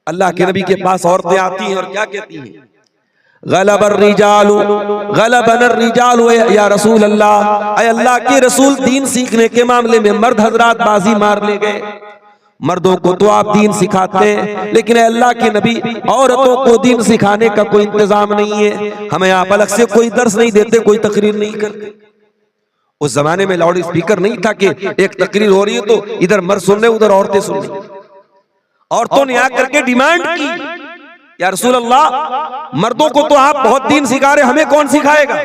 अल्लाह के नबी के पास औरतें आती हैं और क्या कहती हैं, गलबर रिजालु गलबनर रिजालु या रसूल अल्लाह, ऐ अल्लाह के रसूल दीन सीखने के मामले में मर्द हजरात बाजी मार ले गए। मर्दों को तो आप दीन सिखाते हैं, लेकिन अल्लाह के नबी औरतों को दीन सिखाने का कोई इंतजाम नहीं है। हमें आप अलग से कोई दर्स नहीं देते, कोई तकरीर नहीं करते। उस जमाने में लाउड स्पीकर नहीं था कि एक तकरीर हो रही है तो इधर मर्द सुन रहे उधर औरतें सुन रही। औरतों ने आकर के डिमांड की, या रसूल अल्लाह मर्दों को तो आप बहुत दीन सिखा रहे, हमें कौन सिखाएगा।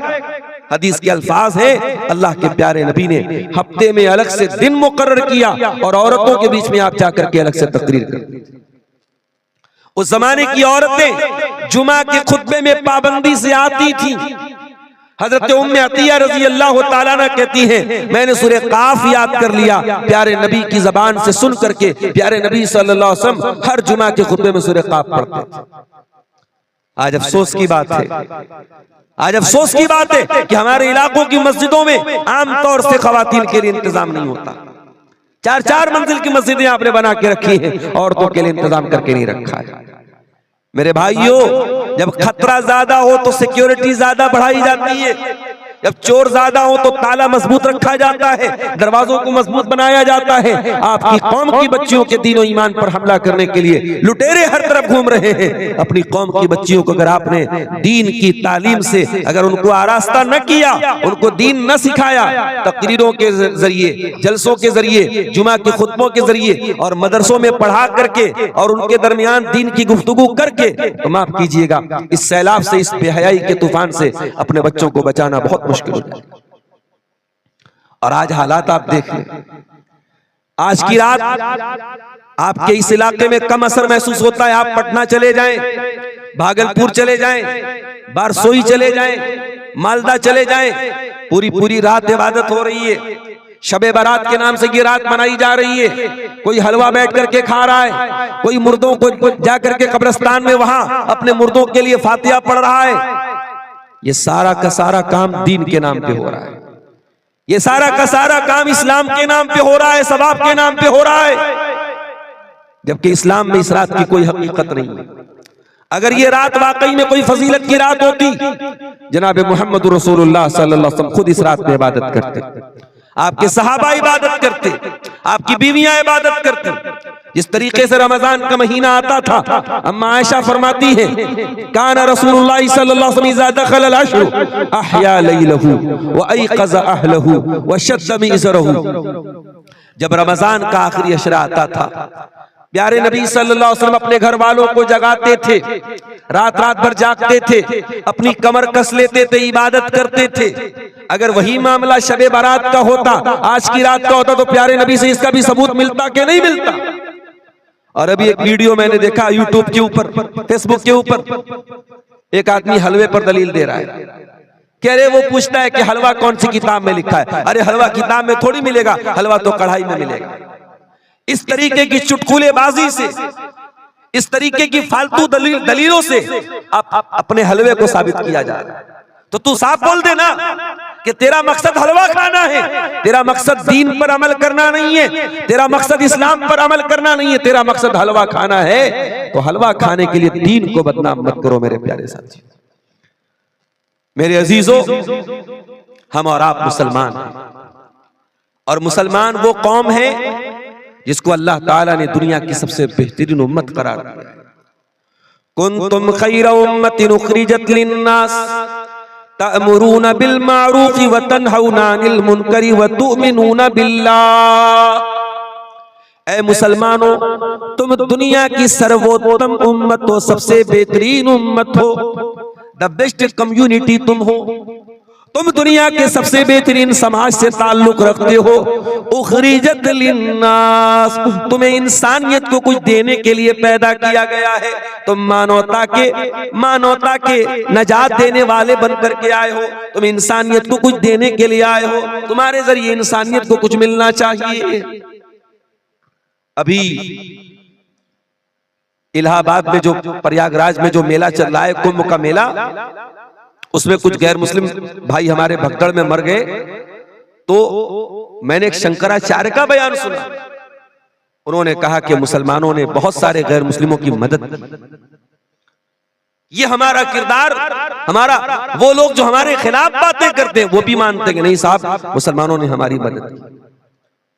हदीस के अल्फाज है, अल्लाह के प्यारे नबी ने हफ्ते में अलग से दिन मुकर्रर किया और औरतों के बीच में आप जाकर के अलग से तकरीर कर दी। उस जमाने की औरतें जुमा के खुतबे में पाबंदी से आती थी। हजरत उम्मे अतिया रजी अल्लाह ताला अन्हा कहती हैं, मैंने सूरह काफ याद कर लिया प्यारे नबी की जबान से सुन करके। प्यारे नबी सल्लल्लाहु अलैहि वसल्लम हर जुमा के खुतबे में सूरह काफ पढ़ते थे। आज अफसोस की बात है, आज अफसोस की बात है कि हमारे इलाकों की मस्जिदों में आमतौर से खवातीन के लिए इंतजाम नहीं होता। 4-4 मंजिल की मस्जिदें आपने बना के रखी हैं, औरतों के लिए इंतजाम करके नहीं रखा है। मेरे भाइयों, जब खतरा ज्यादा हो तो सिक्योरिटी ज्यादा बढ़ाई जाती है, जब चोर ज्यादा हो तो ताला मजबूत रखा जाता है, दरवाजों को मजबूत बनाया जाता है। आपकी कौम की बच्चियों के दीन और ईमान पर हमला करने के लिए लुटेरे हर तरफ घूम रहे हैं। अपनी कौम की बच्चियों को अगर आपने दीन की तालीम से अगर उनको आरास्ता न किया, उनको दीन न सिखाया, तकरीरों के जरिए, जलसों के जरिए, जुमा के खुतबों के जरिए और मदरसों में पढ़ा करके और उनके दरमियान दीन की गुफ्तगू करके, तो माफ कीजिएगा इस सैलाब से, इस बेहयाई के तूफान से अपने बच्चों को बचाना बहुत मुश्किल हो जाए। और आज हालात आप देख लें, आज की रात आपके इस इलाके में कम असर महसूस होता है। आप पटना चले जाएं, भागलपुर चले जाएं, बारसोई चले जाएं, मालदा चले जाएं, पूरी रात इबादत हो रही है। शबे बारात के नाम से ये रात मनाई जा रही है। कोई हलवा बैठ करके खा रहा है, कोई मुर्दों को जाकर के कब्रिस्तान में वहां अपने मुर्दों के लिए फातिहा पढ़ रहा है। ये सारा का सारा काम दीन के नाम पे हो रहा है, ये सारा का सारा काम इस्लाम के नाम पे हो रहा है, सवाब के नाम पे हो रहा है, जबकि इस्लाम में इस रात की कोई हकीकत नहीं है। अगर ये रात वाकई में कोई फजीलत की रात होती, जनाब मोहम्मद रसूलुल्लाह सल्लल्लाहु अलैहि वसल्लम खुद इस रात में इबादत करते, आपके सहाबा इबादत करते, आपकी बीवियां इबादत करती। जिस तरीके से रमजान का महीना आता था, अम्मा आयशा फरमाती है, काना रसूलुल्लाह सल्लल्लाहु अलैहि वसल्लम इज़ा दखल अल-अश्र अहया लैलहु व अयक़ज़ अहलहु व शद्द मिज़रहु। जब रमजान का आखिरी अशरा आता था, प्यारे नबी सल्लल्लाहु अलैहि वसल्लम अपने घर वालों को जगाते थे, रात भर जागते थे, अपनी कमर कस लेते थे, इबादत करते थे। अगर वही मामला शबे बारात का होता, आज की रात का होता, तो प्यारे नबी से इसका भी सबूत मिलता कि नहीं मिलता। और अभी एक वीडियो मैंने देखा यूट्यूब के ऊपर, फेसबुक के ऊपर, एक आदमी हलवे पर दलील दे रहा है। कह रहे, वो पूछता है कि हलवा कौन सी किताब में लिखा है। अरे हलवा किताब में थोड़ी मिलेगा, हलवा तो कढ़ाई में मिलेगा। इस तरीके की चुटकुलेबाजी से, इस तरीके की फालतू दलीलों से अपने हलवे को साबित किया जा रहा है। तो तू साफ बोल देना कि तेरा मकसद हलवा खाना है, तेरा मकसद दीन पर अमल करना नहीं है, तेरा मकसद इस्लाम पर अमल करना नहीं है, तेरा मकसद हलवा खाना है। तो हलवा खाने के लिए दीन को बदनाम मत करो मेरे प्यारे साथी। मेरे अजीजों, हम और आप मुसलमान हैं, और मुसलमान वो कौम है जिसको अल्लाह ताला ने दुनिया की सबसे बेहतरीन उम्मत करार दिया। कुंतुम खैरा उम्मतिन उखरिजत लिन्नास तअमुरूना बिल मारूफ व तनहौना अनिल मुनकरी व तुमिनूना बिल्लाह। ऐ मुसलमानों, तुम दुनिया की सर्वोत्तम उम्मत हो, सबसे बेहतरीन उम्मत हो, द बेस्ट कम्युनिटी तुम हो। तुम दुनिया के सबसे बेहतरीन समाज से ताल्लुक रखते हो। उखरिजत लिन्नास, तुम्हें इंसानियत को कुछ देने के लिए पैदा किया गया है। तुम मानवता के नजात देने वाले बनकर के आए हो। तुम इंसानियत को कुछ देने के लिए आए हो, तुम्हारे जरिए इंसानियत को कुछ मिलना चाहिए। अभी इलाहाबाद में जो, प्रयागराज में जो मेला चल रहा है, कुंभ का मेला, उसमें कुछ गैर मुस्लिम भाई हमारे भगदड़ में मर गए। तो मैंने एक शंकराचार्य का बयान सुना। उन्होंने कहा कि मुसलमानों ने बहुत सारे गैर मुस्लिमों की मदद की। ये हमारा किरदार, हमारा वो लोग जो हमारे खिलाफ बातें करते हैं वो भी मानते हैं कि नहीं साहब मुसलमानों ने हमारी मदद की।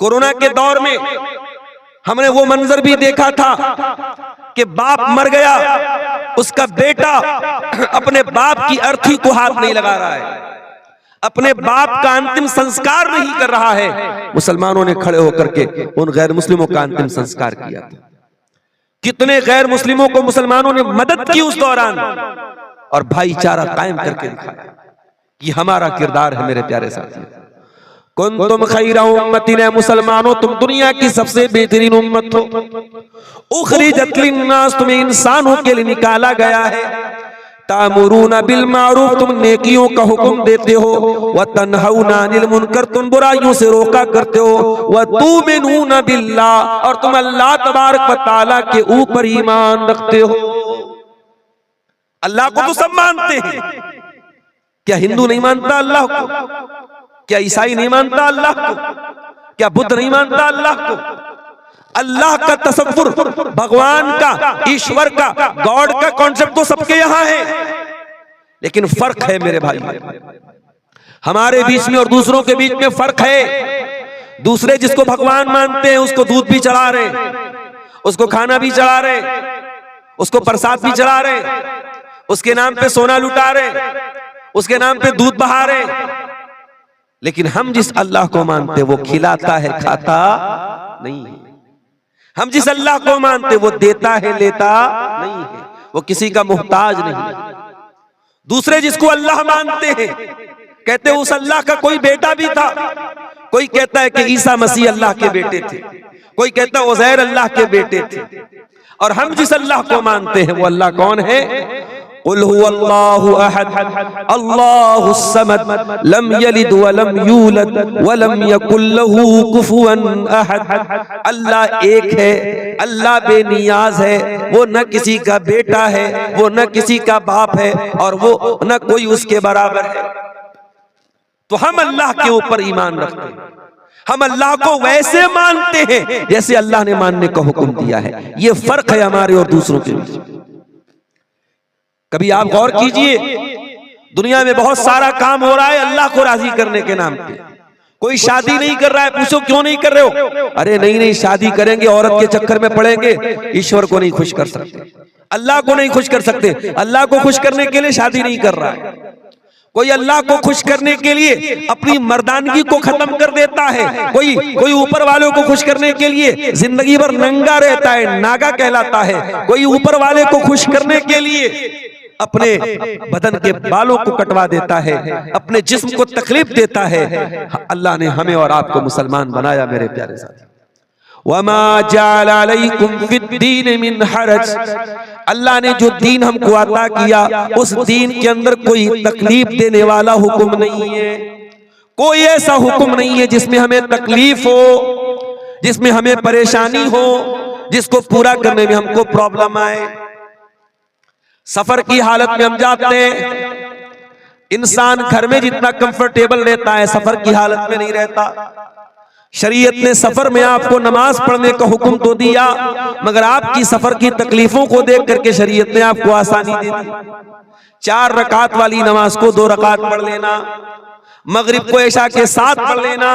कोरोना के दौर में हमने वो मंजर भी देखा था कि बाप मर गया, उसका बेटा अपने बाप की अर्थी को हाथ नहीं लगा रहा है, अपने बाप का अंतिम संस्कार नहीं कर रहा है। मुसलमानों ने खड़े होकर के उन गैर मुस्लिमों का अंतिम संस्कार किया था। कितने गैर मुस्लिमों को मुसलमानों ने मदद की उस दौरान और भाईचारा कायम करके दिखाया। ये हमारा किरदार है मेरे प्यारे साथियों। कुंतुम खैरा उम्मतिन, मुसलमानों तुम दुनिया की सबसे बेहतरीन उम्मत हो। उखरिजत लिन्नास, तुम्हें इंसानों के लिए निकाला गया है। तामुरूना बिल मारूफ, तुम नेकियों का हुक्म देते हो। व तन्हौना अनिल मुनकर, तुम बुराइयों से रोका करते हो। व तुमिनूना बिल्लाह, और तुम अल्लाह तबारक व तआला के ऊपर ईमान रखते हो। अल्लाह को तो सब मानते हैं, क्या हिंदू नहीं मानता अल्लाह को? क्या ईसाई नहीं मानता अल्लाह को? क्या बुद्ध नहीं मानता अल्लाह को? अल्लाह का तसव्वुर, भगवान का, ईश्वर का, गॉड का कॉन्सेप्ट तो सबके यहां है, लेकिन फर्क है मेरे भाई, हमारे बीच में और दूसरों के बीच में फर्क है। दूसरे जिसको भगवान मानते हैं उसको दूध भी चढ़ा रहे, उसको खाना भी चढ़ा रहे, उसको प्रसाद भी चढ़ा रहे, उसके नाम पे सोना लुटा रहे, उसके नाम पे दूध बहा रहे। लेकिन हम जिस अल्लाह को मानते हैं वो खिलाता है, खाता नहीं है। हम जिस अल्लाह को मानते वो देता है, लेता नहीं है, वो किसी का मोहताज नहीं है। दूसरे जिसको अल्लाह मानते हैं कहते हैं उस अल्लाह का कोई बेटा भी था। कोई कहता है कि ईसा मसीह अल्लाह के बेटे थे, कोई कहता है उज़ैर अल्लाह के बेटे थे। और हम जिस अल्लाह को मानते हैं वो अल्लाह कौन है? कुल हुवल्लाहु अहद अल्लाहुस समद लम यलिद व लम यूलद व लम यकुल लहू कुफुवन अहद। अल्लाह एक है, अल्लाह बेनियाज है, वो न किसी का बेटा है, वो न किसी का बाप है, और वो न कोई उसके बराबर है। तो हम अल्लाह के ऊपर ईमान रखते हैं, हम अल्लाह को वैसे मानते हैं जैसे अल्लाह ने मानने का हुक्म दिया है। ये फर्क है हमारे और दूसरों के बीच। कभी आप गौर कीजिए, दुनिया में बहुत सारा काम हो रहा है अल्लाह को राजी करने के नाम पे। कोई शादी नहीं कर रहा है, पूछो क्यों नहीं कर रहे हो? अरे नहीं शादी करेंगे औरत के चक्कर में पड़ेंगे, ईश्वर को नहीं खुश कर सकते, अल्लाह को नहीं खुश कर सकते। अल्लाह को खुश करने के लिए शादी नहीं कर रहा है। कोई अल्लाह को खुश करने के लिए अपनी मर्दानगी को खत्म कर देता है, कोई ऊपर वालों को खुश करने के लिए जिंदगी भर नंगा रहता है, नागा कहलाता है। कोई ऊपर वाले को खुश करने के लिए अपने बदन के बालों को कटवा देता है, अपने जिस्म को तकलीफ देता है। अल्लाह ने हमें और आपको मुसलमान बनाया मेरे प्यारे साथी। वमा जअला अलैकुम फिद्दीन मिन हरज, अल्लाह ने जो दीन हमको अता किया उस दीन के अंदर कोई तकलीफ देने वाला हुक्म नहीं है। कोई ऐसा हुक्म नहीं है जिसमें हमें तकलीफ हो, जिसमें हमें परेशानी हो, जिसको पूरा करने में हमको प्रॉब्लम आए। सफर की हालत में हम जाते हैं, इंसान घर में जितना कंफर्टेबल रहता है सफर की हालत में नहीं रहता। शरीयत ने सफर में आपको नमाज पढ़ने का हुक्म तो दिया, मगर आपकी सफर की तकलीफों को देख करके शरीयत ने आपको आसानी दे दी। 4 रकात वाली नमाज को 2 रकात पढ़ लेना, मगरिब को इशा के साथ पढ़ लेना,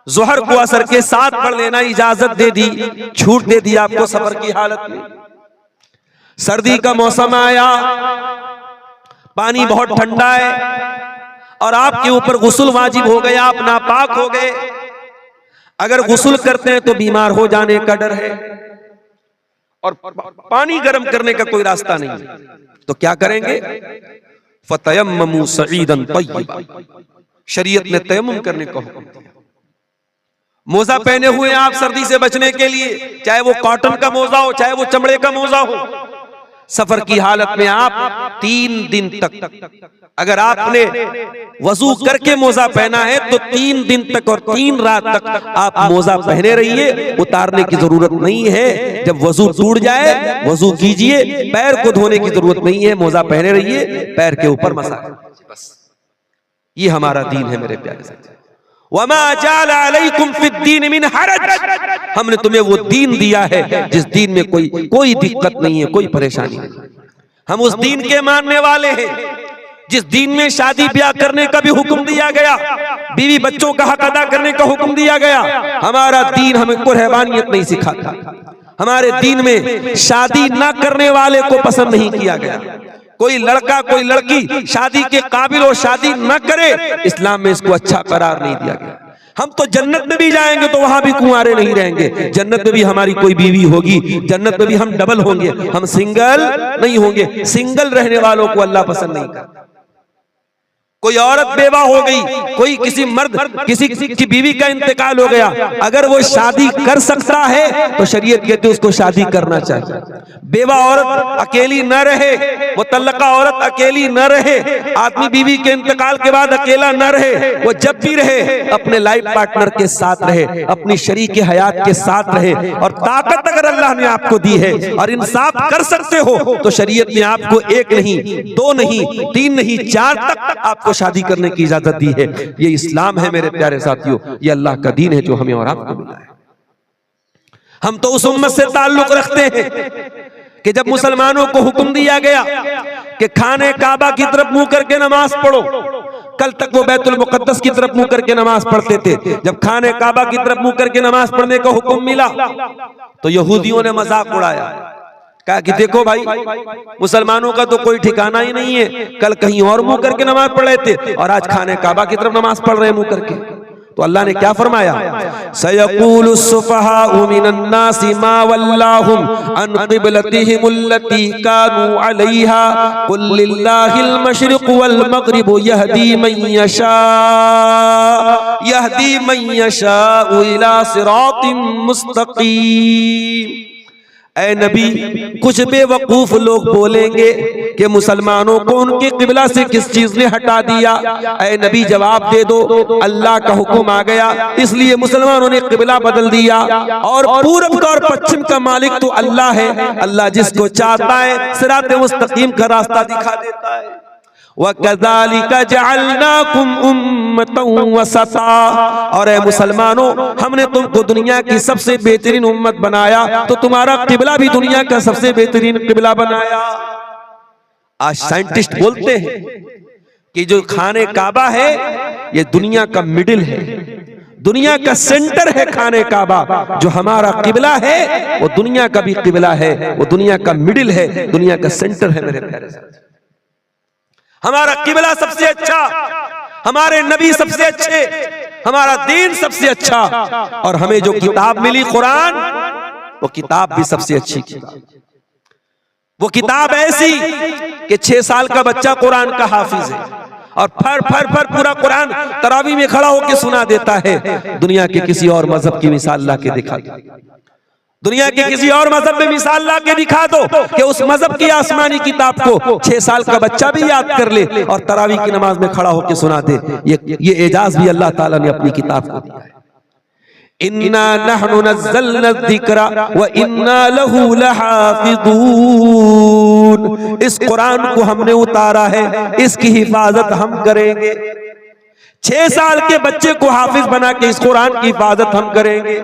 जोहर को असर के साथ पढ़ लेना इजाजत दे दी, छूट दे दी आपको सफर की हालत में। सर्दी का मौसम आया, पानी बहुत ठंडा है और आपके ऊपर गुस्ल वाजिब हो गया, आप नापाक हो गए। अगर गुस्ल करते हैं तो बीमार हो जाने का डर है और पानी गर्म करने का कोई रास्ता नहीं है, तो क्या करेंगे? फतयम्ममू सईदन तय्यबा, शरीयत ने तयम्मुम करने का हुक्म दिया। मोजा पहने हुए आप सर्दी से बचने के लिए, चाहे वो कॉटन का मोजा हो चाहे वो चमड़े का मोजा हो। सफर की हालत में आप 3 दिन तक, अगर आपने वजू करके मोजा पहना है तो 3 दिन तक और 3 रात तक आप मोजा पहने रहिए, उतारने की जरूरत नहीं है। जब वजू टूट जाए वजू कीजिए, पैर को धोने की जरूरत नहीं है, मोजा पहने रहिए, पैर के ऊपर मसा। बस ये हमारा दीन है मेरे प्यारे साथी। वमा जाल अलैकुम फिद्दीन मिन हरज, हमने तुम्हें वो दीन दिया है जिस दीन में कोई दिक्कत नहीं है, कोई परेशानी नहीं। हम उस दीन के मानने वाले हैं जिस दीन में शादी ब्याह करने का भी हुक्म दिया गया, बीवी बच्चों का हक अदा करने का हुक्म दिया गया। हमारा दीन हमें कुरहबानियत नहीं सिखाता। हमारे दीन में शादी ना करने वाले को पसंद नहीं किया गया। कोई लड़का कोई लड़की शादी के काबिल और शादी न करे, इस्लाम में इसको अच्छा करार नहीं दिया गया। हम तो जन्नत में भी जाएंगे तो वहां भी कुंवारे नहीं रहेंगे, जन्नत में भी हमारी कोई बीवी होगी, जन्नत में भी हम डबल होंगे, हम सिंगल नहीं होंगे। सिंगल रहने वालों को अल्लाह पसंद नहीं करता। कोई औरत बेवा हो गई, कोई किसी मर्द किसी की बीवी का इंतकाल हो गया, अगर वो शादी कर सकता है तो शरीयत कहती है उसको शादी करना चाहिए। बेवा औरत अकेली न रहे, मुतल्लका औरत अकेली न रहे, आदमी बीवी के इंतकाल के बाद अकेला न रहे, वो जब भी रहे अपने लाइफ पार्टनर के साथ रहे, अपनी शरीक हयात के साथ रहे। और ताकत अगर अल्लाह ने आपको दी है और इंसाफ कर सकते हो तो शरीयत ने आपको एक नहीं, दो नहीं, तीन नहीं, 4 तक आपको शादी करने की इजाजत दी है। ये इस्लाम है मेरे प्यारे साथियों, ये अल्लाह का दीन है जो हमें और आपको मिला है। हम तो उस उम्मत से ताल्लुक रखते हैं कि जब मुसलमानों को हुक्म दिया गया कि खाने काबा की तरफ मुंह करके नमाज पढ़ो, कल तक वो बैतुल मुकद्दस की तरफ मुंह करके नमाज पढ़ते थे। जब खाने काबा की तरफ मुंह करके नमाज पढ़ने का हुक्म मिला तो यहूदियों ने मजाक उड़ाया, कहा कि देखो भाई मुसलमानों का तो कोई ठिकाना ही नहीं है, कल कहीं और मुंह करके नमाज पढ़ रहे थे और आज खाने काबा की तरफ नमाज पढ़ रहे हैं मुंह करके। तो अल्लाह ने क्या फरमाया, सयक़ूलु सुफ़हाउ मिनन नासि मा वल्लाहुम अन क़िबलतिहिमुल्लती कानू अलैहा कुल लिल्लाहिल मशरिक़ु वल मग़रिबु यहदी मन यशाउ इला सिरातिम मुस्तक़ीम। ऐ नबी, कुछ बेवकूफ लोग बोलेंगे कि मुसलमानों को उनके किबला से किस चीज ने हटा दिया। ऐ नबी जवाब दे दो, अल्लाह का हुक्म आ गया इसलिए मुसलमानों ने किबला बदल दिया, और पूरब का और पश्चिम का मालिक तो अल्लाह है। अल्लाह जिसको चाहता है सिरात मुस्तकीम का रास्ता दिखा देता है। वकज़ालिका जअलनाकुम उम्मतन वसता, और ऐ मुसलमानों हमने तुमको दुनिया की सबसे बेहतरीन उम्मत बनाया तो तुम्हारा किबला भी दुनिया का सबसे बेहतरीन किबला बनाया। आज साइंटिस्ट बोलते हैं कि जो खाने काबा है ये दुनिया का मिडिल है, दुनिया का सेंटर है खाने काबा। जो हमारा किबला है वो दुनिया का भी किबला है, वो दुनिया का मिडिल है, दुनिया का सेंटर है। मेरे प्यारे साथी, हमारा किबला सबसे अच्छा, हमारे नबी सबसे अच्छे, हमारा दीन सबसे अच्छा, और हमें जो किताब मिली कुरान वो किताब भी सबसे अच्छी किताब। वो किताब ऐसी कि 6 साल का बच्चा कुरान का हाफिज है और फर फर फर पूरा कुरान तरावी में खड़ा होकर सुना देता है। दुनिया के किसी और मजहब की मिसाल ला के दिखा दो, दुनिया के किसी और मजहब में मिसाल ला के दिखा दो कि उस मजहब की आसमानी किताब को 6 साल का बच्चा भी याद कर ले और तरावी की नमाज में खड़ा होकर सुना दे। ये एजाज भी अल्लाह ताला ने अपनी किताब को दिया है। इन्ना नहनु नज़्ज़लना ज़िक्रा व इन्ना लहू लहाफ़िज़ून, इस कुरान को हमने उतारा है, इसकी हिफाजत हम करेंगे। 6 साल के बच्चे को हाफिज बना के इस कुरान की हिफाजत हम करेंगे,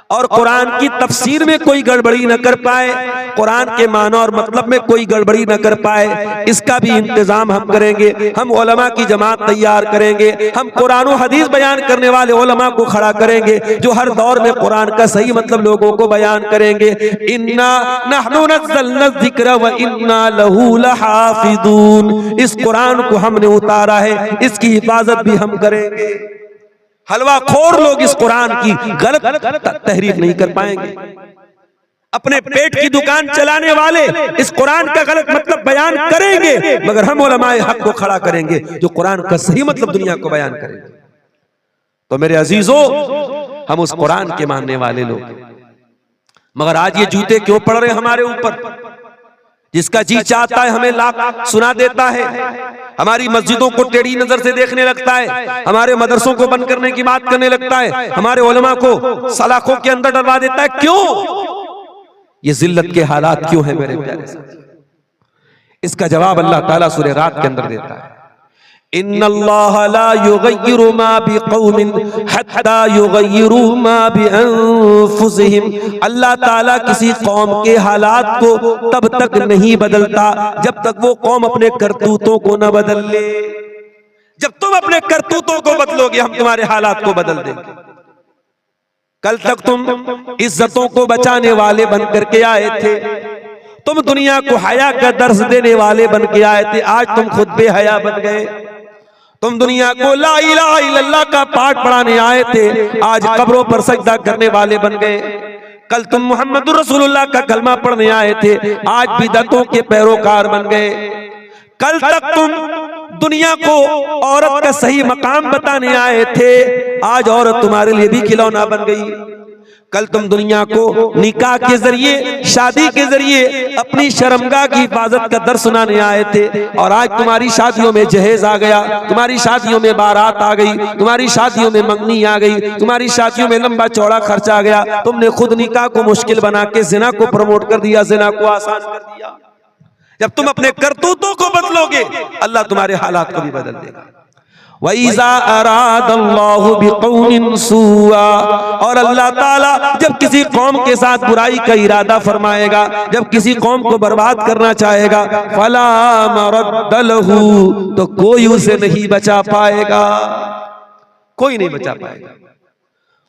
और कुरान की तफसीर में कोई गड़बड़ी न कर पाए, कुरान के माना और मतलब में कोई गड़बड़ी न कर पाए, इसका भी इंतजाम हम करेंगे। हम उलमा की जमात तैयार करेंगे, हम कुरान और हदीस बयान करने वाले उलमा को खड़ा करेंगे जो हर दौर में कुरान का सही मतलब लोगों को बयान करेंगे। इन्ना नहनु नज़्ज़लना ज़िक्रा व इन्ना लहू लहाफ़िज़ून, इस कुरान को हमने उतारा है, इसकी हिफाजत भी हम करेंगे। हलवा खोर लोग इस कुरान की गलत तहरीफ नहीं कर पाएंगे। अपने पेट की दुकान चलाने वाले इस कुरान का गलत मतलब बयान करेंगे, मगर हम उलमाए हक को खड़ा करेंगे जो कुरान का सही मतलब दुनिया को बयान करेंगे। तो मेरे अजीजों, हम उस कुरान के मानने वाले लोग, मगर आज ये जूते क्यों पड़ रहे हमारे ऊपर? जिसका जी चाहता है हमें लाख सुना देता है, हमारी मस्जिदों को टेढ़ी नजर से देखने लगता है, हमारे मदरसों को बंद करने की बात करने लगता है, हमारे उलमा को सलाखों के अंदर डलवा देता है। क्यों? ये जिल्लत के हालात क्यों है मेरे प्यारे साथी? इसका जवाब अल्लाह ताला सूरह रात के अंदर देता है। इन्नल्लाह ला युगय्यिरु मा बिक़ौमिन हत्ता युगय्यिरु मा बिअन्फुसिहिम। अल्लाह ताला किसी कौम के हालात को तब तक नहीं बदलता जब तक वो कौम अपने करतूतों को न बदल ले। जब तुम अपने करतूतों को बदलोगे हम तुम्हारे हालात को बदल देंगे। कल तक तुम इज्जतों को बचाने वाले बन करके आए थे, तुम दुनिया को हया का दर्स देने वाले बन के आए थे, आज तुम खुद बेहया बन गए। तुम दुनिया को ला इलाहा इल्लल्लाह का पाठ पढ़ाने आए थे, आज कब्रों पर सजदा करने वाले बन गए। कल तुम मोहम्मद रसूलुल्लाह का कलमा पढ़ने आए थे, आज बिदअतों के पैरोकार बन गए। कल तक तुम दुनिया को औरत का सही मकाम बताने आए थे, आज औरत तुम्हारे लिए भी खिलौना बन गई। कल तुम दुनिया को निकाह के जरिए, शादी के जरिए अपनी शर्मगाह की हिफाजत का दर्स सुनाने आए थे, और आज तुम्हारी शादियों में जहेज आ गया, तुम्हारी शादियों में बारात आ गई, तुम्हारी शादियों में मंगनी आ गई, तुम्हारी शादियों में लंबा चौड़ा खर्चा आ गया। तुमने खुद निकाह को मुश्किल बना के जिना को प्रमोट कर दिया, जिना को आसान कर दिया। जब तुम अपने करतूतों को बदलोगे अल्लाह तुम्हारे हालात को भी बदल देगा। वइज़ा अरादल्लाहु बिक़ौमिन सुआ, और अल्लाह ताला जब किसी कौम के साथ बुराई का इरादा फरमाएगा, जब किसी कौम को बर्बाद करना चाहेगा, फला मरद्द लहू, तो कोई उसे नहीं बचा पाएगा, कोई नहीं बचा पाएगा।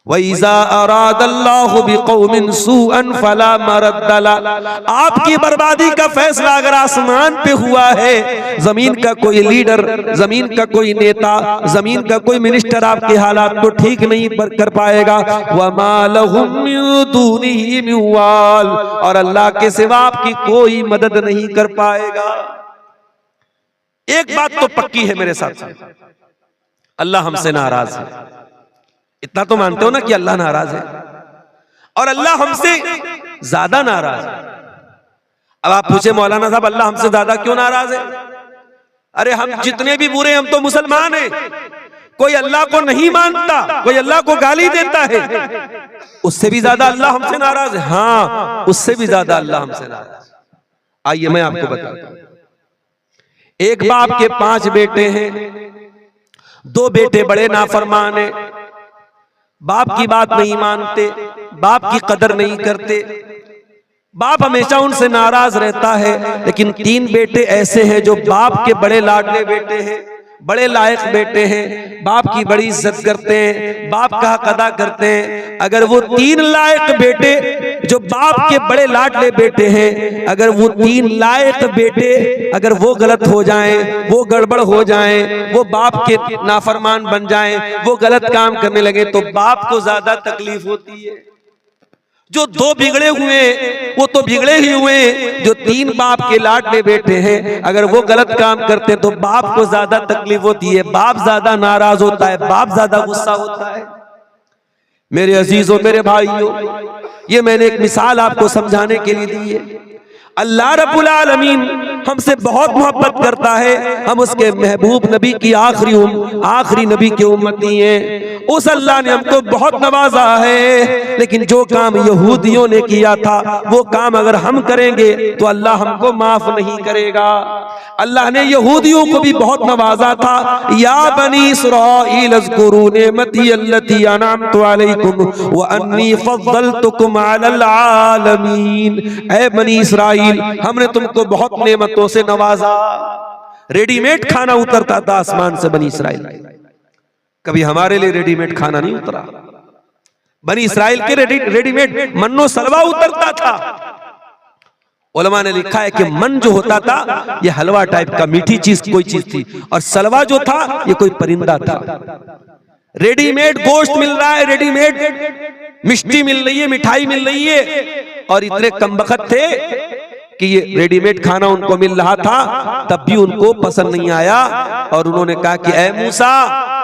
वइज़ा अरादल्लाहु बिक़ौमिन सुअन फला मरद्द लहू, आपकी बर्बादी का फैसला अगर आसमान पे हुआ है, जमीन का कोई लीडर, जमीन का कोई नेता, जमीन का कोई मिनिस्टर आपके हालात को ठीक नहीं कर पाएगा। वमा लहुम मिन दूनिही मिन वाल, और अल्लाह के सिवा आपकी कोई मदद नहीं कर पाएगा। एक बात तो पक्की है मेरे साथ, अल्लाह हमसे नाराज है। इतना तो मानते हो ना कि अल्लाह नाराज है, और अल्लाह हमसे ज्यादा नाराज है। अब आप पूछे मौलाना साहब अल्लाह हमसे ज्यादा क्यों नाराज है? अरे हम जितने भी बुरे, हम तो मुसलमान हैं। कोई अल्लाह को नहीं मानता, कोई अल्लाह को गाली देता है, उससे भी ज्यादा अल्लाह हमसे नाराज है। हाँ, उससे भी ज्यादा अल्लाह हमसे नाराज। आइए मैं आपको बताता हूं। एक बाप के 5 बेटे हैं, 2 बेटे बड़े नाफरमान हैं, बाप की बात नहीं मानते, बाप की कदर नहीं करते, बाप हमेशा उनसे नाराज रहता है। लेकिन 3 बेटे ऐसे हैं जो बाप के बड़े लाडले बेटे हैं, बड़े लायक बेटे हैं, बाप की बड़ी इज्जत करते हैं, बाप का हक अदा करते हैं। अगर वो 3 लायक बेटे जो बाप के बड़े लाडले बेटे हैं, अगर वो 3 लायक बेटे अगर वो गलत हो जाएं, वो गड़बड़ हो जाएं, वो बाप के नाफरमान बन जाएं, वो गलत काम करने लगे, तो बाप को ज्यादा तकलीफ होती है। जो 2 बिगड़े हुए वो तो बिगड़े ही हुए, जो 3 बाप के लाडले बेटे हैं अगर वो गलत काम करते तो बाप को ज्यादा तकलीफ होती है, बाप ज्यादा नाराज होता है, बाप ज्यादा गुस्सा होता है। मेरे अजीजों, मेरे भाइयों, ये मैंने एक मिसाल आपको समझाने के लिए दी है। अल्लाह रब्बुल आलमीन हमसे बहुत मोहब्बत करता है, हम उसके महबूब नबी की आखिरी नबी के उम्मती हैं। उस अल्लाह ने हमको बहुत नवाजा है, लेकिन जो काम यहूदियों ने किया था वो काम अगर हम करेंगे तो अल्लाह हमको माफ नहीं करेगा। अल्लाह ने यहूदियों को भी बहुत नवाजा था। या बनी इस्राईल अज़्कुरू निअमती अल्लती अनअमतु अलैकुम व अन्नी फद्दलतुकुम अलल आलमीन। ऐ बनी इस्राईल, हमने तुमको बहुत नेमतों से नवाजा। रेडीमेड खाना उतरता था आसमान से बनी इस्राइल, कभी हमारे लिए रेडीमेड खाना नहीं उतरा। बनी इस्राइल के रेडीमेड मन्नो सलवा उतरता था। उलमा ने लिखा है कि मन जो होता था ये हलवा टाइप का मीठी चीज कोई चीज थी, और सलवा जो था ये कोई परिंदा था। रेडीमेड गोश्त मिल रहा है, रेडीमेड मिष्टी मिल रही है, मिठाई मिल रही है, और इतने कमबख्त थे कि ये रेडीमेड खाना उनको मिल रहा था, तब भी उनको पसंद नहीं आया। और उन्होंने कहा कि ऐ मूसा,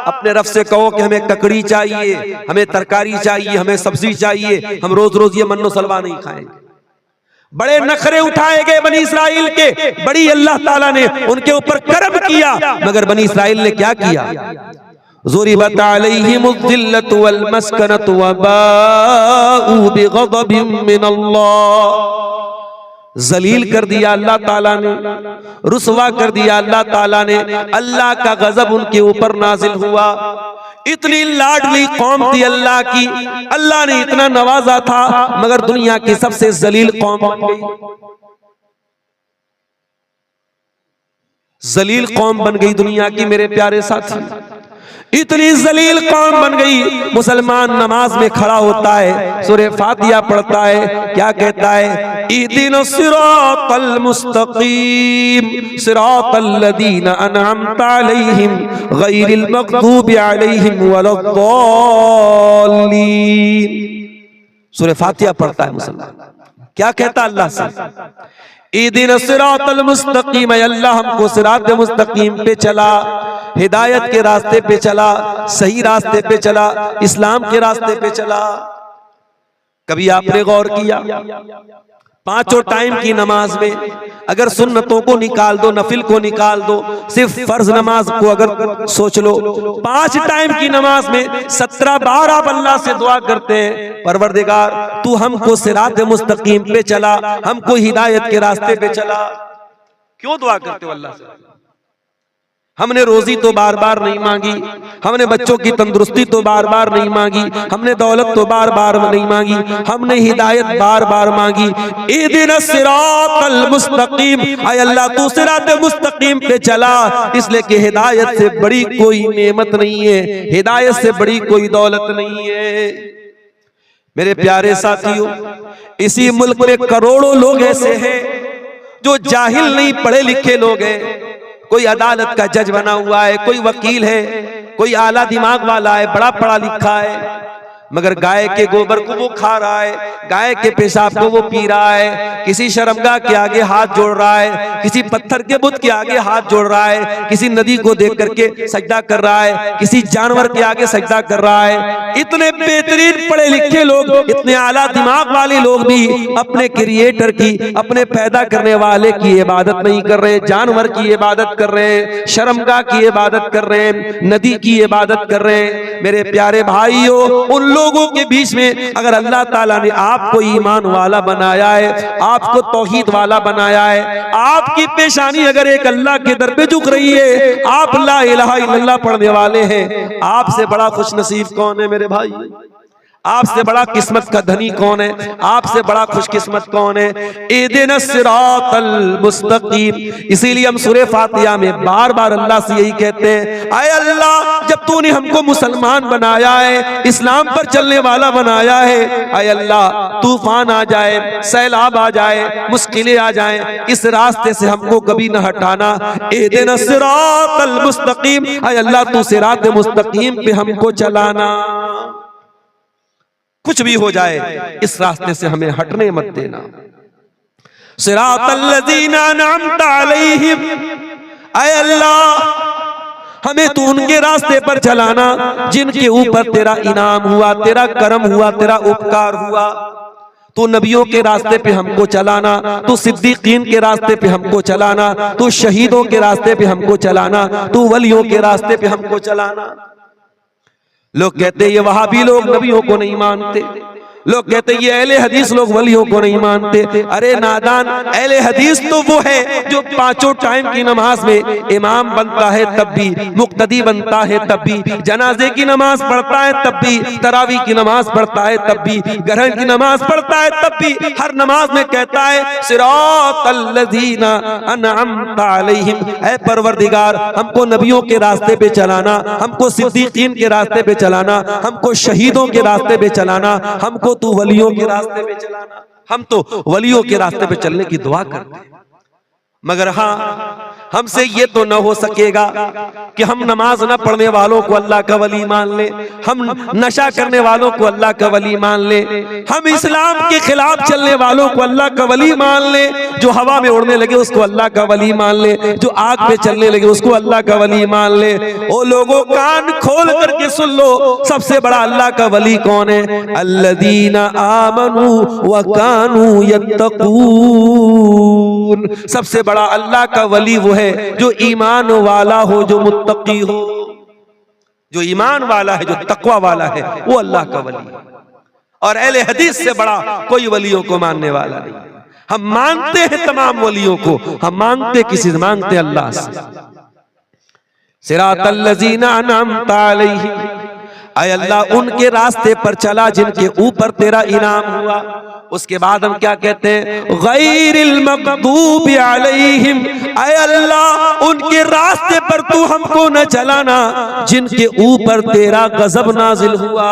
अपने रब से कहो कि हमें ककड़ी चाहिए, हमें तरकारी चाहिए, हमें सब्जी चाहिए, हम रोज रोज ये मन्नो सलवा नहीं खाएंगे। बड़े नखरे उठाए गए बनी इस्राइल के, बड़ी अल्लाह ताला ने उनके ऊपर करम किया, मगर बनी इस्राइल ने क्या किया? ज़ुरिबत अलैहिमुज़्ज़िल्लतु वल मस्कनतु व बाऊ बिग़ज़बिन मिनल्लाह। जलील कर दिया अल्लाह ताला ने, रुसवा कर दिया अल्लाह ताला ने। अल्लाह का गजब उनके ऊपर नाजिल हुआ। इतनी लाडली कौम थी अल्लाह की, अल्लाह ने इतना नवाजा था, मगर दुनिया की सबसे जलील कौम बन गई। जलील कौम बन गई दुनिया की मेरे प्यारे साथी, इतनी जलील कौम बन गई। मुसलमान नमाज में खड़ा होता है, सूरे फातिहा पढ़ता है, क्या कहता है? इहदिनस सिरातल मुस्तकीम सिरातल लदीना अनअमता अलैहिम गैरिल मग़दूबि अलैहिम वलद्दाल्लीन। सूरे फातिहा पढ़ता है मुसलमान, क्या कहता अल्लाह से? इहदिनस सिरातल मुस्तकीम, अल्लाह हमको सिरात मुस्तकीम पे चला, हिदायत के रास्ते पे चला, सही रास्ते पे चला, इस्लाम के रास्ते पे चला। कभी आपने गौर किया? पांचों टाइम की नमाज में अगर सुन्नतों को निकाल दो, नफिल को निकाल दो, सिर्फ फर्ज नमाज को अगर सोच लो, 5 टाइम की नमाज में 17 बार आप अल्लाह से दुआ करते हैं, परवरदिगार तू हमको सिरात मुस्तकीम पे चला, हमको हिदायत के रास्ते पे चला। क्यों दुआ करते हो अल्लाह से? हमने रोजी तो बार बार नहीं मांगी, हमने बच्चों की तंदुरुस्ती तो बार बार नहीं मांगी, हमने दौलत तो बार बार नहीं मांगी, हमने हिदायत बार बार मांगी। इहदिनस सिरातल मुस्तकीम, आय अल्लाह तू सिरात मुस्तकीम पे चला, इसलिए कि हिदायत से बड़ी कोई नेमत नहीं है, हिदायत से बड़ी कोई दौलत नहीं है। मेरे प्यारे साथियों, इसी मुल्क में करोड़ों लोग ऐसे हैं जो जाहिल नहीं, पढ़े लिखे लोग हैं। कोई अदालत का जज बना हुआ है, कोई वकील है, कोई आला दिमाग वाला है, बड़ा पढ़ा लिखा है, मगर गाय के गोबर को वो खा रहा है, गाय के पेशाब को वो पी रहा है, किसी शर्मगाह के आगे हाथ जोड़ रहा है, किसी पत्थर के बुत के आगे हाथ जोड़ रहा है, किसी नदी को देख करके सजदा कर रहा है, किसी जानवर के आगे सजदा कर रहा है। इतने बेहतरीन पढ़े लिखे लोग, इतने आला दिमाग वाले लोग भी अपने क्रिएटर की, अपने पैदा करने वाले की इबादत नहीं कर रहे, जानवर की इबादत कर रहे, शर्मगाह की इबादत कर रहे, नदी की इबादत कर रहे। मेरे प्यारे भाइयों, उन लोगों के बीच में अगर अल्लाह ताला ने आपको ईमान वाला बनाया है, आपको तौहीद वाला बनाया है, आपकी पेशानी अगर एक अल्लाह के दर पे झुक रही है, आप ला इलाहा इल्लल्लाह पढ़ने वाले हैं, आपसे बड़ा खुशनसीब कौन है मेरे भाई? आपसे बड़ा किस्मत का धनी कौन है? आपसे बड़ा खुशकिस्मत कौन है? इहदिनस सिरातल मुस्तकीम। इसीलिए हम सूरे फातिहा में बार बार अल्लाह से यही कहते हैं, आय अल्लाह जब तूने हमको मुसलमान बनाया है, इस्लाम पर चलने वाला बनाया है, आय अल्लाह तूफान आ जाए, सैलाब आ जाए, मुश्किलें आ जाए, इस रास्ते से हमको कभी न हटाना। इहदिनस सिरातल मुस्तकीम, आय अल्लाह तू सिरात मुस्तकीम पे हमको चलाना। कुछ भी हो जाए, इस रास्ते से हमें हटने मत देना। सिरातल लज़ीना अनअमता अलैहिम, ऐ अल्लाह हमें तू उनके रास्ते पर चलाना जिनके ऊपर तेरा इनाम हुआ, तेरा करम हुआ, तेरा उपकार हुआ। तू नबियों के रास्ते पे हमको चलाना, तू सिद्दीकीन के रास्ते पे हमको चलाना, तू शहीदों के रास्ते पे हमको चलाना, तू वलियों के रास्ते पे हमको चलाना। लोग कहते हैं ये वहाबी लोग नबियों को नहीं मानते, लोग कहते हैं ये अहले हदीस लोग वलियों को नहीं मानते। अरे नादान, अहले हदीस तो वो है जो 5 टाइम की नमाज में इमाम बनता है तब भी, मुक्तदी बनता है तब भी, जनाजे की नमाज पढ़ता है तब भी, तरावी की नमाज पढ़ता है तब भी, ग्रहण की नमाज पढ़ता है तब भी, हर नमाज में कहता है सिरातल लज़ीना अनअमता अलैहिम, ऐ परवरदिगार हमको नबियों के रास्ते पे चलाना, हमको सिद्दीकीन के रास्ते पे चलाना, हमको शहीदों के रास्ते पे चलाना, हमको तू वलियों के रास्ते पे चलाना। हम तो वलियों के रास्ते पे चलने की दुआ करते हैं, मगर हाँ हमसे ये तो न हो सकेगा कि हम नमाज न पढ़ने वालों को अल्लाह का वली मान ले, हम नशा करने वालों को अल्लाह का वली मान ले, हम इस्लाम के खिलाफ चलने वालों को अल्लाह का वली मान ले, जो हवा में उड़ने लगे उसको अल्लाह का वली मान ले, जो आग पे चलने लगे उसको अल्लाह का वली मान ले। ओ लोगों कान खोल करके सुन लो, सबसे बड़ा अल्लाह का वली कौन है? अल्लज़ीना आमनू व कानू यत्तकून। सबसे बड़ा अल्लाह का वली वो है जो ईमान वाला हो, जो मुत्तकी हो, जो ईमान वाला है, जो तकवा वाला है, वो अल्लाह का वली है। और अहले हदीस से बड़ा कोई वलियों को मानने वाला नहीं। हम मानते हैं तमाम वलियों को, हम मांगते किसी से, मांगते अल्लाह से। सिरातल लजीना अनअमता अलैहिम, ऐ अल्लाह उनके रास्ते पर चला जिनके ऊपर तेरा इनाम हुआ। उसके बाद हम क्या कहते हैं, गैरिल मग़दूबि अलैहिम, ऐ अल्लाह उनके रास्ते पर तू हमको न चलाना जिनके ऊपर तेरा गजब नाजिल हुआ।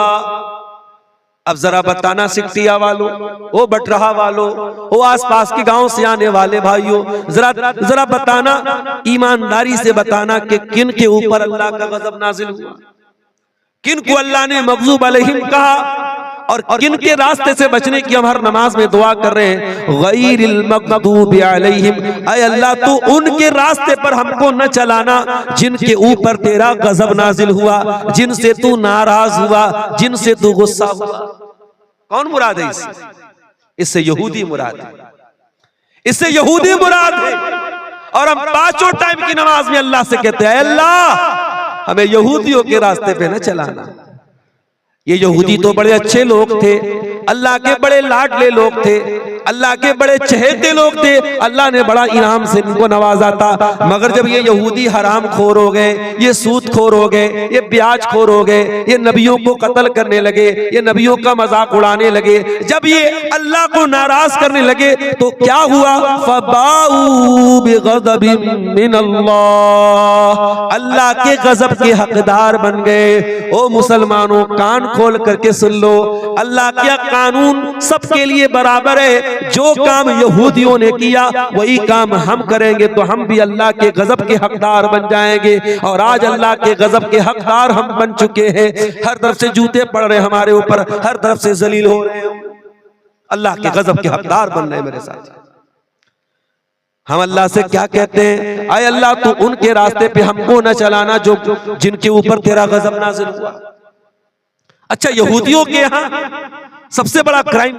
अब जरा बताना सिकटिया वालों, ओ बटरहा वालों, ओ आसपास के गांव से आने वाले भाइयों, जरा बताना, ईमानदारी से बताना कि किन के ऊपर अल्लाह का गजब नाजिल हुआ, किन को अल्लाह ने मग़ज़ूब अलैहिम कहा, और किन के रास्ते से बचने की हम हर नमाज में दुआ कर रहे हैं। गैरिल मग़दूबि अलैहिम, ऐ अल्लाह तू उनके रास्ते पर हमको न चलाना जिनके ऊपर तेरा गजब नाजिल हुआ, जिनसे तू नाराज हुआ, जिनसे तू गुस्सा हुआ। कौन मुराद है इससे? इससे यहूदी मुराद है, इससे यहूदी मुराद है। और हम पांचों टाइम की नमाज में अल्लाह से कहते हैं, अल्लाह हमें यहूदियों के रास्ते पे न चलाना। ये यहूदी तो बड़े अच्छे लोग थे, अल्लाह के बड़े लाडले लोग थे, अल्लाह के बड़े चहेते लोग थे, अल्लाह ने बड़ा इनाम से इनको नवाजा था। मगर जब ये यहूदी हराम खोर हो गए, ये सूद खोर हो गए, ये ब्याज खोर हो गए, ये नबियों को कत्ल करने लगे, ये नबियों का मजाक उड़ाने लगे, जब ये अल्लाह को नाराज करने लगे तो क्या हुआ, फबाऊ बिग़ज़बिन मिनल्लाह, अल्लाह के गजब के हकदार बन गए। ओ मुसलमानों, कान खोल करके सुन लो, अल्लाह का कानून सबके लिए बराबर है। जो काम यहूदियों ने किया वही काम हम करेंगे तो हम भी अल्लाह के गजब के हकदार बन जाएंगे। और आज अल्लाह के गजब के हकदार हम बन चुके हैं। हर तरफ से जूते पड़ रहे हमारे ऊपर, हर तरफ से जलील हो रहे हैं, अल्लाह के गजब के हकदार बन रहे हैं मेरे साथ। हम अल्लाह से क्या कहते हैं, आए अल्लाह तू उनके रास्ते पे हमको न चलाना जो जिनके ऊपर तेरा गजब नाज़िल हुआ। अच्छा, यहूदियों के यहाँ सबसे बड़ा क्राइम